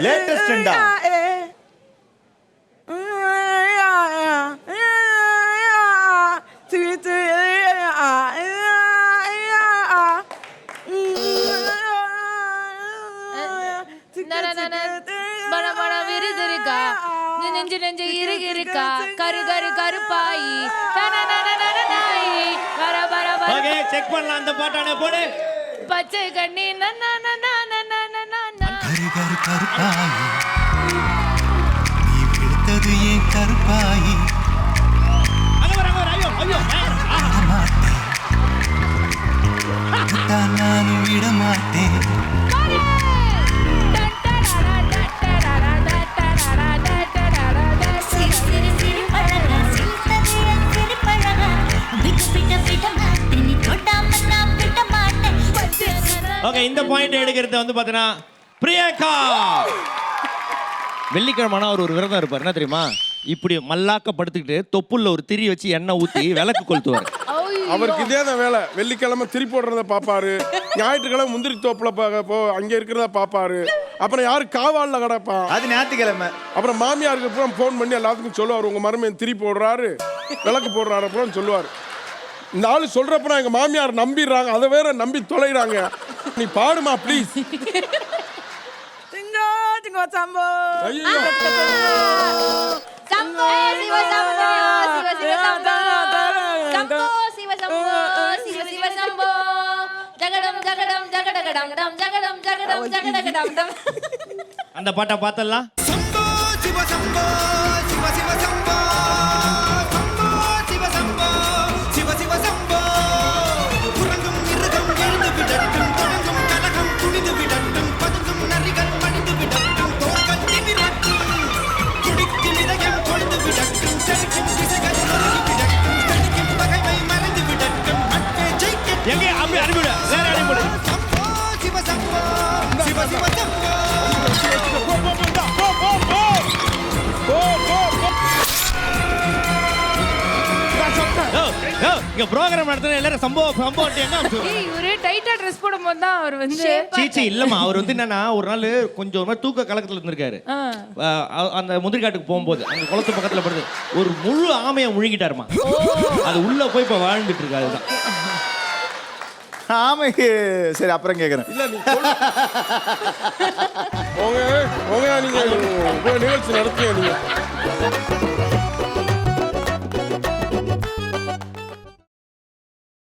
லேட்டஸ்டா நெஞ்சு நெஞ்சு இருக்கா கரு கரு கருப்பாயி வர வர ஓகே செக் பண்ணலாம் அந்த பாட்டானே போடு பச்சை கண்ணி கரு கரு கருப்பாயி நீ விடுத்தது ஏன் கருப்பாயி ஐயோ ஐயோ நானும் விட மாட்டேன் ஓகே இந்த பாயிண்ட் எடுக்கிறது வந்து பாத்தீங்கன்னா பிரியங்கா. வெள்ளிக்கிழமை அவர் ஒரு விரதம் இருப்பார், என்ன தெரியுமா? இப்படி மல்லாக்க படுத்துக்கிட்டு தொப்புள்ள ஒரு திரி வச்சு எண்ணெய் ஊத்தி விளக்கு கொளுத்துவார். அவருக்கு இதே தான் வேலை. வெள்ளிக்கிழமை திரி போடுறத பாப்பாரு, ஞாயிற்றுக்கிழமை முந்திரி தோப்புல அங்க இருக்கிறத பாப்பாரு, அப்புறம் யாரு காவால்ல கிடப்பான் அது ஞாயிற்றுக்கிழமை. அப்புறம் மாமியாருக்கு அப்புறம் போன் பண்ணி எல்லாத்துக்கும் சொல்லுவார், உங்க மருமகன் திரி போடுறாரு விளக்கு போடுறாரு அப்புறம் சொல்லுவார். இந்த ஆளு சொல்றப்ப எங்க மாமியார் நம்பிடுறாங்க, அதை வேற நம்பி தொலைறாங்க. நீ பாடுமா ப்ளீஸ். அந்த பாட்டை பார்த்தலாம். எங்கே அப்படி அனுப்பிவிடு, வேற அனுப்பிவிடு. இங்க ப்ரோகிராம் நடத்துற எல்லாரும் சம்பவம் ஒரே டைட்டா ட்ரெஸ் போடும்போது தான் அவர் வந்து சீச்சி இல்லம்மா. அவர் வந்து என்னன்னா ஒரு நாள் கொஞ்சம் தூக்க கலக்கத்துல இருந்திருக்காரு. அந்த முந்திரிக்காட்டுக்கு போகும்போது அங்க குளத்து பக்கத்துல படுது ஒரு முழு ஆமையை முழுங்கிட்டாருமா. அது உள்ள போய் இப்ப வாழ்ந்துட்டு இருக்கு. அதுதான் ஆமைக்கு. சரி அப்புறம் கேக்குறேன். இல்ல நீ உங்க நீங்க நிகழ்ச்சி நடத்திய நீங்க